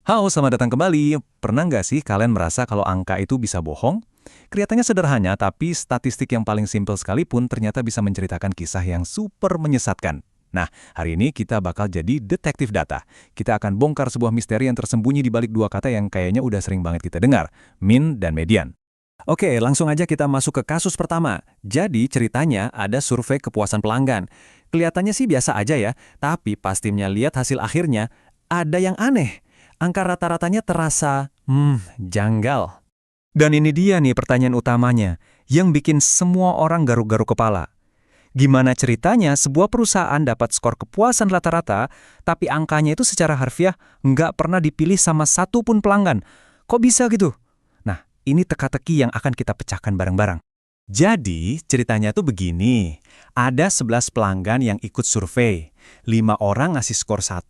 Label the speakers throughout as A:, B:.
A: Halo, selamat datang kembali. Pernah nggak sih kalian merasa kalau angka itu bisa bohong? Kelihatannya sederhana, tapi statistik yang paling simpel sekalipun ternyata bisa menceritakan kisah yang super menyesatkan. Nah, hari ini kita bakal jadi detektif data. Kita akan bongkar sebuah misteri yang tersembunyi di balik dua kata yang kayaknya udah sering banget kita dengar, mean dan median. Oke, langsung aja kita masuk ke kasus pertama. Jadi ceritanya ada survei kepuasan pelanggan. Kelihatannya sih biasa aja ya, tapi pas timnya lihat hasil akhirnya, ada yang aneh. Angka rata-ratanya terasa, janggal. Dan ini dia nih pertanyaan utamanya, yang bikin semua orang garuk-garuk kepala. Gimana ceritanya sebuah perusahaan dapat skor kepuasan rata-rata, tapi angkanya itu secara harfiah nggak pernah dipilih sama satu pun pelanggan? Kok bisa gitu? Nah, ini teka-teki yang akan kita pecahkan bareng-bareng. Jadi, ceritanya tuh begini. Ada 11 pelanggan yang ikut survei. 5 orang ngasih skor 1,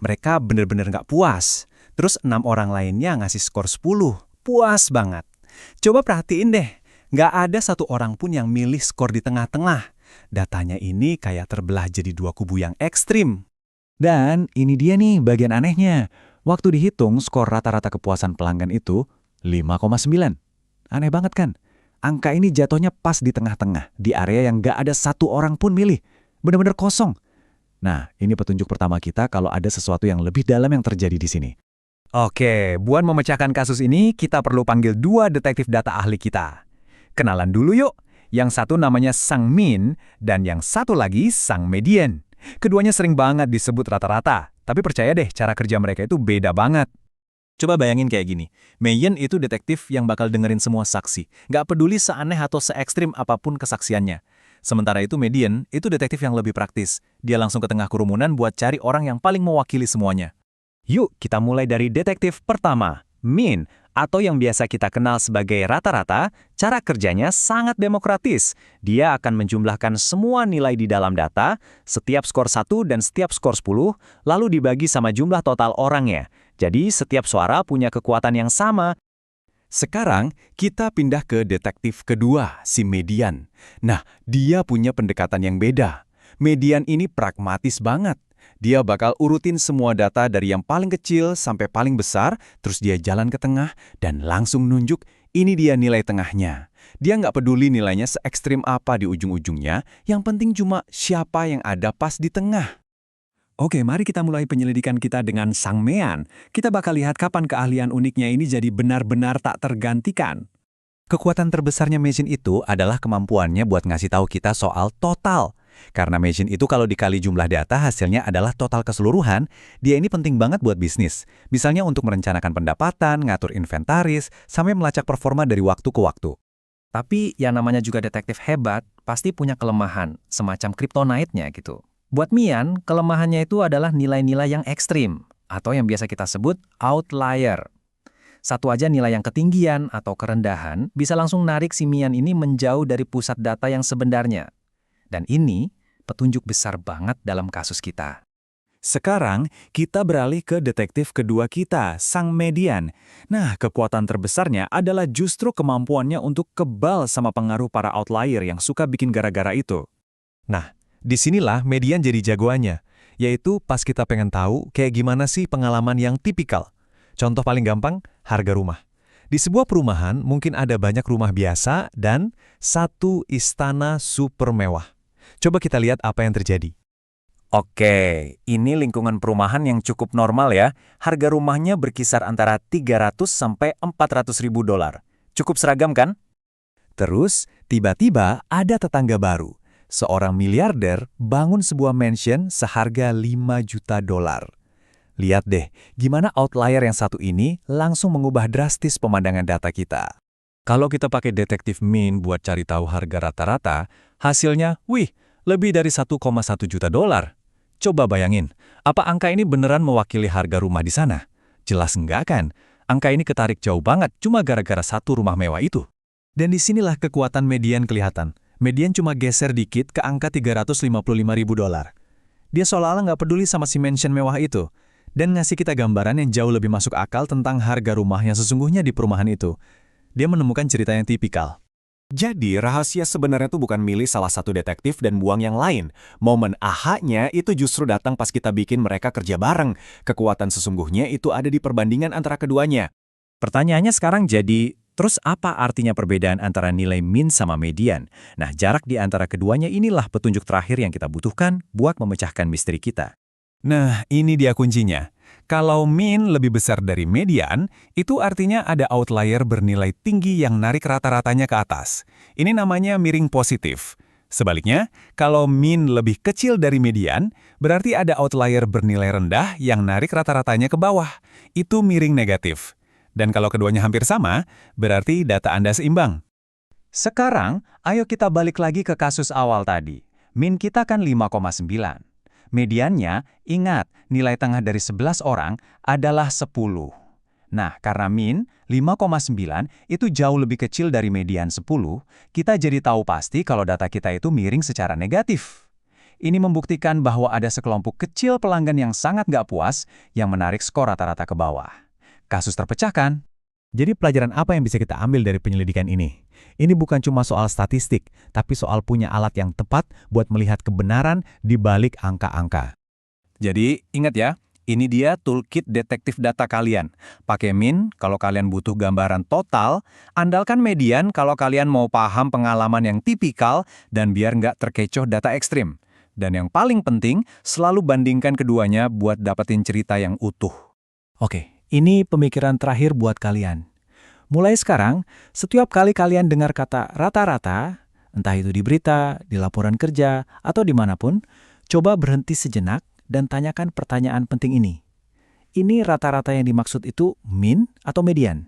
A: mereka bener-bener nggak puas. Terus 6 orang lainnya ngasih skor 10, puas banget. Coba perhatiin deh, nggak ada satu orang pun yang milih skor di tengah-tengah. Datanya ini kayak terbelah jadi dua kubu yang ekstrim. Dan ini dia nih bagian anehnya. Waktu dihitung skor rata-rata kepuasan pelanggan itu 5,9. Aneh banget kan? Angka ini jatuhnya pas di tengah-tengah, di area yang nggak ada satu orang pun milih. Benar-benar kosong. Nah, ini petunjuk pertama kita kalau ada sesuatu yang lebih dalam yang terjadi di sini. Oke, buat memecahkan kasus ini, kita perlu panggil dua detektif data ahli kita. Kenalan dulu yuk. Yang satu namanya Sang Min, dan yang satu lagi Sang Median. Keduanya sering banget disebut rata-rata, tapi percaya deh, cara kerja mereka itu beda banget. Coba bayangin kayak gini, Median itu detektif yang bakal dengerin semua saksi, nggak peduli seaneh atau se-ekstrim apapun kesaksiannya. Sementara itu Median itu detektif yang lebih praktis, dia langsung ke tengah kerumunan buat cari orang yang paling mewakili semuanya. Yuk kita mulai dari detektif pertama, Min, atau yang biasa kita kenal sebagai rata-rata. Cara kerjanya sangat demokratis. Dia akan menjumlahkan semua nilai di dalam data, setiap skor 1 dan setiap skor 10, lalu dibagi sama jumlah total orangnya. Jadi setiap suara punya kekuatan yang sama. Sekarang kita pindah ke detektif kedua, si Median. Nah, dia punya pendekatan yang beda. Median ini pragmatis banget. Dia bakal urutin semua data dari yang paling kecil sampai paling besar, terus dia jalan ke tengah dan langsung nunjuk, ini dia nilai tengahnya. Dia nggak peduli nilainya se-ekstrim apa di ujung-ujungnya, yang penting cuma siapa yang ada pas di tengah. Oke, mari kita mulai penyelidikan kita dengan Sang Mean. Kita bakal lihat kapan keahlian uniknya ini jadi benar-benar tak tergantikan. Kekuatan terbesarnya Mean itu adalah kemampuannya buat ngasih tahu kita soal total. Karena Mean itu kalau dikali jumlah data hasilnya adalah total keseluruhan, dia ini penting banget buat bisnis. Misalnya untuk merencanakan pendapatan, ngatur inventaris, sampai melacak performa dari waktu ke waktu. Tapi yang namanya juga detektif hebat, pasti punya kelemahan, semacam kryptonite-nya gitu. Buat Mian, kelemahannya itu adalah nilai-nilai yang ekstrim, atau yang biasa kita sebut outlier. Satu aja nilai yang ketinggian atau kerendahan bisa langsung narik si Mian ini menjauh dari pusat data yang sebenarnya. Dan ini petunjuk besar banget dalam kasus kita. Sekarang kita beralih ke detektif kedua kita, Sang Median. Nah, kekuatan terbesarnya adalah justru kemampuannya untuk kebal sama pengaruh para outlier yang suka bikin gara-gara itu. Nah, disinilah Median jadi jagoannya, yaitu pas kita pengen tahu kayak gimana sih pengalaman yang tipikal. Contoh paling gampang, harga rumah. Di sebuah perumahan mungkin ada banyak rumah biasa dan satu istana super mewah. Coba kita lihat apa yang terjadi. Oke, ini lingkungan perumahan yang cukup normal ya. Harga rumahnya berkisar antara 300 sampai 400 ribu dolar. Cukup seragam kan? Terus, tiba-tiba ada tetangga baru. Seorang miliarder bangun sebuah mansion seharga 5 juta dolar. Lihat deh, gimana outlier yang satu ini langsung mengubah drastis pemandangan data kita. Kalau kita pakai detektif Min buat cari tahu harga rata-rata, hasilnya, wih, lebih dari 1,1 juta dolar. Coba bayangin, apa angka ini beneran mewakili harga rumah di sana? Jelas enggak kan? Angka ini ketarik jauh banget cuma gara-gara satu rumah mewah itu. Dan disinilah kekuatan Median kelihatan. Median cuma geser dikit ke angka 355 ribu dolar. Dia seolah-olah nggak peduli sama si mansion mewah itu. Dan ngasih kita gambaran yang jauh lebih masuk akal tentang harga rumah yang sesungguhnya di perumahan itu. Dia menemukan cerita yang tipikal.
B: Jadi, rahasia sebenarnya tuh bukan milih salah satu detektif dan buang yang lain. Momen aha-nya itu justru datang pas kita bikin mereka kerja bareng. Kekuatan sesungguhnya itu ada di perbandingan antara keduanya.
A: Pertanyaannya sekarang jadi, terus apa artinya perbedaan antara nilai min sama median? Nah, jarak di antara keduanya inilah petunjuk terakhir yang kita butuhkan buat memecahkan misteri kita.
C: Nah, ini dia kuncinya. Kalau mean lebih besar dari median, itu artinya ada outlier bernilai tinggi yang narik rata-ratanya ke atas. Ini namanya miring positif. Sebaliknya, kalau mean lebih kecil dari median, berarti ada outlier bernilai rendah yang narik rata-ratanya ke bawah. Itu miring negatif. Dan kalau keduanya hampir sama, berarti data Anda seimbang.
A: Sekarang, ayo kita balik lagi ke kasus awal tadi. Min kita kan 5,9. Mediannya, ingat, nilai tengah dari 11 orang adalah 10. Nah, karena min 5,9 itu jauh lebih kecil dari median 10, kita jadi tahu pasti kalau data kita itu miring secara negatif. Ini membuktikan bahwa ada sekelompok kecil pelanggan yang sangat nggak puas yang menarik skor rata-rata ke bawah. Kasus terpecahkan.
C: Jadi pelajaran apa yang bisa kita ambil dari penyelidikan ini? Ini bukan cuma soal statistik, tapi soal punya alat yang tepat buat melihat kebenaran di balik angka-angka.
A: Jadi, ingat ya, ini dia toolkit detektif data kalian. Pakai min kalau kalian butuh gambaran total, andalkan median kalau kalian mau paham pengalaman yang tipikal dan biar nggak terkecoh data ekstrim. Dan yang paling penting, selalu bandingkan keduanya buat dapetin cerita yang utuh.
C: Oke, ini pemikiran terakhir buat kalian. Mulai sekarang, setiap kali kalian dengar kata rata-rata, entah itu di berita, di laporan kerja, atau dimanapun, coba berhenti sejenak dan tanyakan pertanyaan penting ini. Ini rata-rata yang dimaksud itu min atau median?